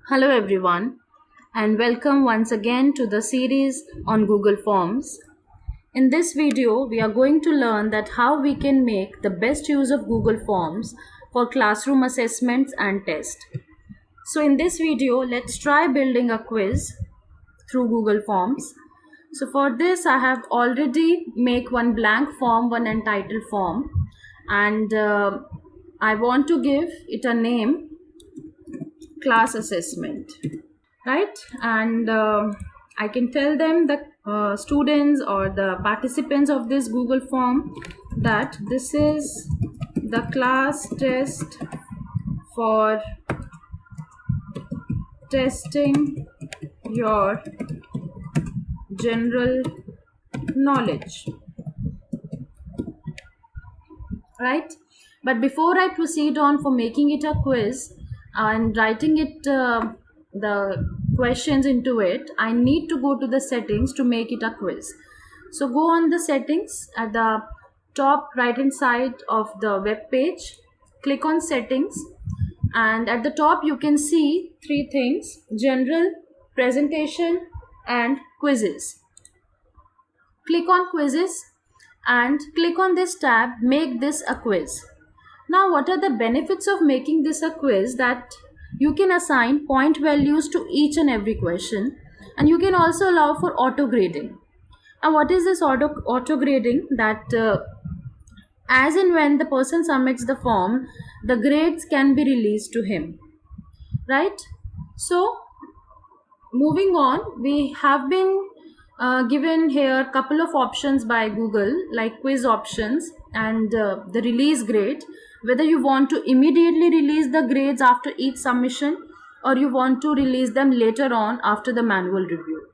Hello, everyone, and welcome once again to the series on Google Forms. In this video, we are going to learn that how we can make the best use of Google Forms for classroom assessments and tests. So in this video, let's try building a quiz through Google Forms. So for this, I have already make one blank form, one entitled form, and I want to give it a name, class assessment, right? And I can tell them, the students or the participants of this Google form, that this is the class test for testing your general knowledge, right? But before I proceed on for making it a quiz and writing it, the questions into it, I need to go to the settings to make it a quiz. So go on the settings at the top right hand side of the web page, click on settings, and at the top you can see three things: general, presentation, and quizzes. Click on quizzes and click on this tab, make this a quiz. Now, what are the benefits of making this a quiz? That you can assign point values to each and every question, and you can also allow for auto grading. And what is this auto grading? That as and when the person submits the form, the grades can be released to him, right? So moving on, we have been given here a couple of options by Google, like quiz options and the release grade, whether you want to immediately release the grades after each submission or you want to release them later on after the manual review.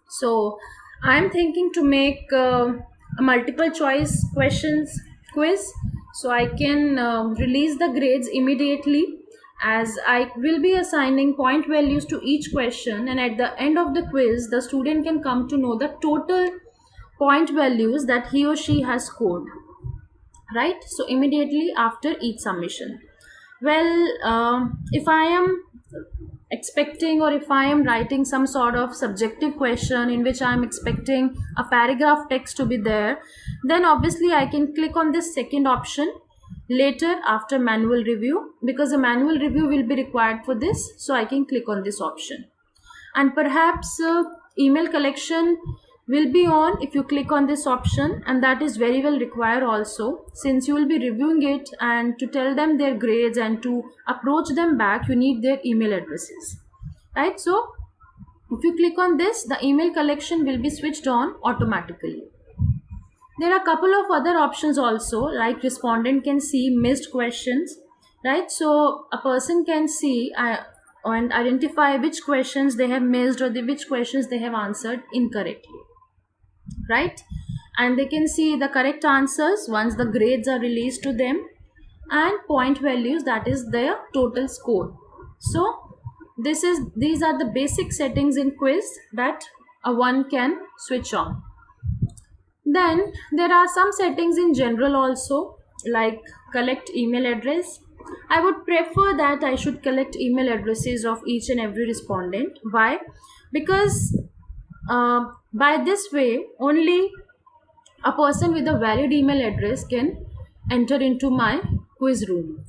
So I'm thinking to make a multiple choice questions quiz, so I can release the grades immediately, as I will be assigning point values to each question, and at the end of the quiz the student can come to know the total point values that he or she has scored, right? So immediately after each submission. Well, if I am expecting, or if I am writing some sort of subjective question in which I am expecting a paragraph text to be there, then obviously I can click on this second option later after manual review, because a manual review will be required for this, so I can click on this option. And perhaps email collection will be on if you click on this option, and that is very well required also, since you will be reviewing it, and to tell them their grades and to approach them back, you need their email addresses, right? So if you click on this, the email collection will be switched on automatically. There are a couple of other options also, like respondent can see missed questions, right? So a person can see and identify which questions they have missed, or which questions they have answered incorrectly, right? And they can see the correct answers once the grades are released to them, and point values, that is their total score. So these are the basic settings in quiz that a one can switch on. Then there are some settings in general also, like collect email address. I would prefer that I should collect email addresses of each and every respondent. Why? Because by this way, only a person with a valid email address can enter into my quiz room.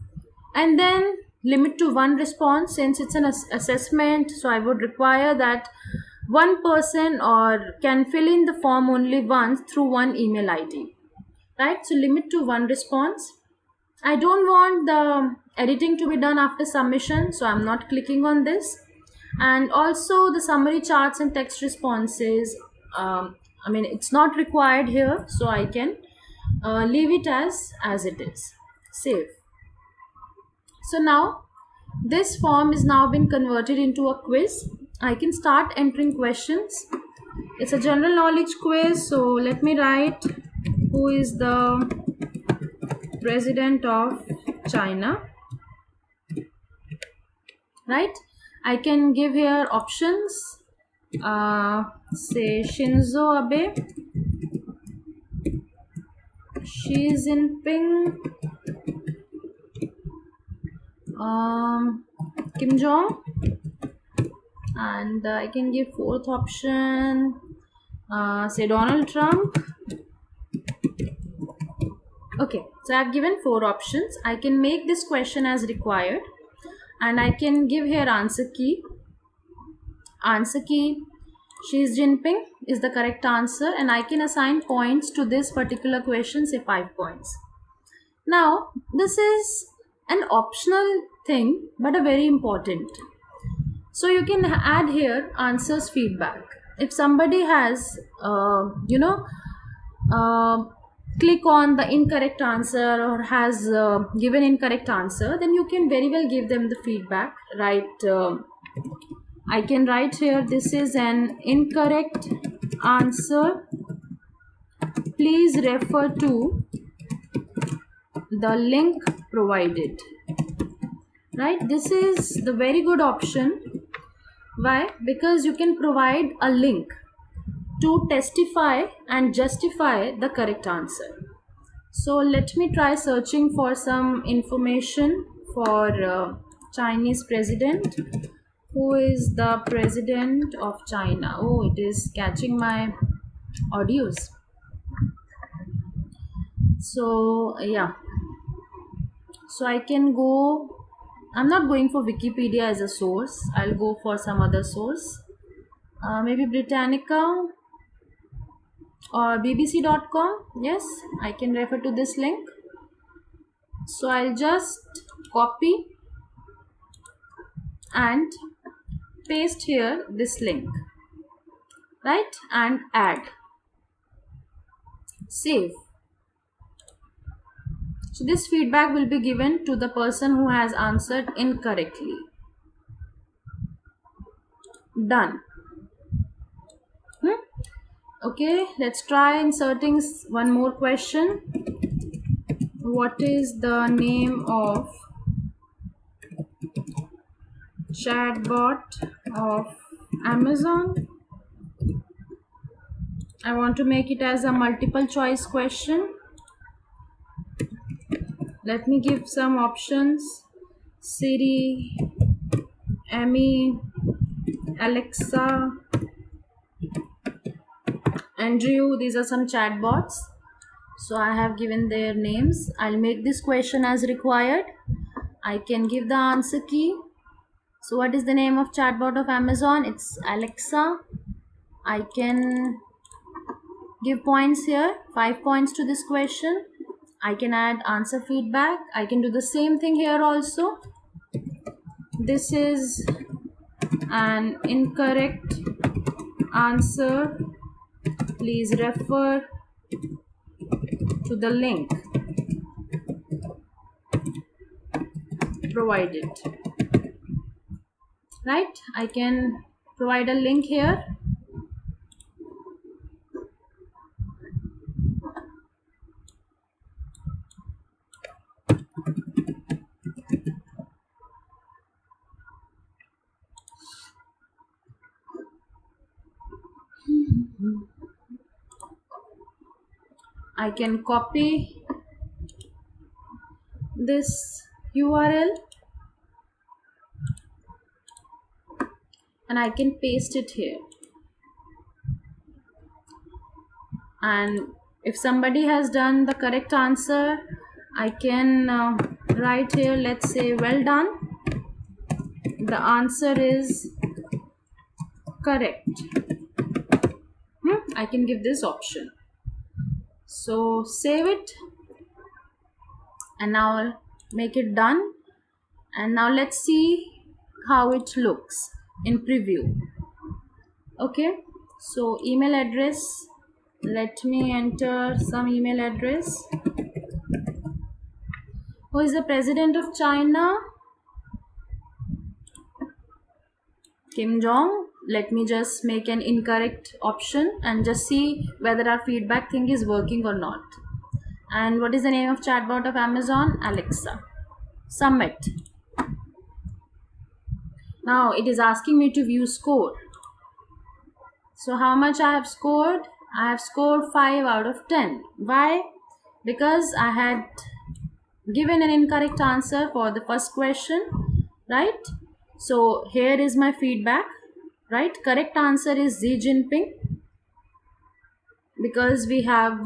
And then limit to one response, since it's an assessment, so I would require that one person or can fill in the form only once through one email ID, right? So limit to one response. I don't want the editing to be done after submission, so I'm not clicking on this. And also the summary charts and text responses, it's not required here, so I can leave it as it is. Save. So now this form is now been converted into a quiz. I can start entering questions. It's a general knowledge quiz, so let me write, who is the president of China, right? I can give here options, say Shinzo Abe, Xi Jinping, Kim Jong, And I can give fourth option, say Donald Trump. Okay, so I've given four options. I can make this question as required, and I can give here answer key. Answer key, Xi Jinping is the correct answer, and I can assign points to this particular question, say 5 points. Now, this is an optional thing, but a very important. So you can add here answers feedback. If somebody has, uh, click on the incorrect answer or has given incorrect answer, then you can very well give them the feedback, right? I can write here, this is an incorrect answer. Please refer to the link provided. Right? This is the very good option. Why? Because you can provide a link to testify and justify the correct answer. So let me try searching for some information for Chinese president. Who is the president of China? Oh, it is catching my audios. So yeah, so I can go, I'm not going for Wikipedia as a source, I'll go for some other source, maybe Britannica or bbc.com. Yes, I can refer to this link. So I'll just copy and paste here this link, right, and add, save. So this feedback will be given to the person who has answered incorrectly. Done. Okay, let's try inserting one more question. What is the name of chatbot of Amazon? I want to make it as a multiple choice question. Let me give some options. Siri, Amy, Alexa, Andrew. These are some chatbots. So I have given their names. I'll make this question as required. I can give the answer key. So what is the name of chatbot of Amazon? It's Alexa. I can give points here, 5 points to this question. I can add answer feedback. I can do the same thing here also. This is an incorrect answer. Please refer to the link provided. Right? I can provide a link here. I can copy this URL and I can paste it here. And if somebody has done the correct answer, I can write here, let's say, well done. The answer is correct. I can give this option. So save it, and now I'll make it done. And now let's see how it looks in preview. Okay, so email address, let me enter some email address. Who is the president of China? Kim Jong. Let me just make an incorrect option and just see whether our feedback thing is working or not. And what is the name of chatbot of Amazon? Alexa. Submit. Now it is asking me to view score. So how much I have scored? I have scored 5 out of 10. Why? Because I had given an incorrect answer for the first question, right? So here is my feedback. right? Correct answer is Xi Jinping, because we have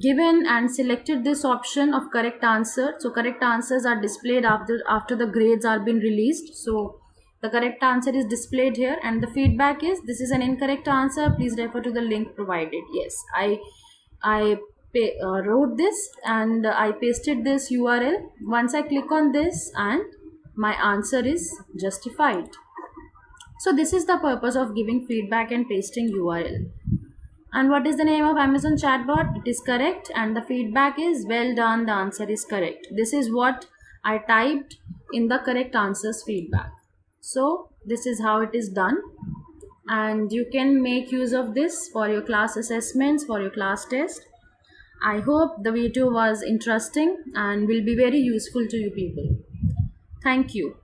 given and selected this option of correct answer. So correct answers are displayed after the grades are been released. So the correct answer is displayed here, and the feedback is this is an incorrect answer, please refer to the link provided. Yes, I wrote this and I pasted this URL. Once I click on this, and my answer is justified. So this is the purpose of giving feedback and pasting URL. And what is the name of Amazon chatbot? It is correct, and the feedback is well done, the answer is correct. This is what I typed in the correct answers feedback. So this is how it is done, and you can make use of this for your class assessments, for your class test. I hope the video was interesting and will be very useful to you people. Thank you.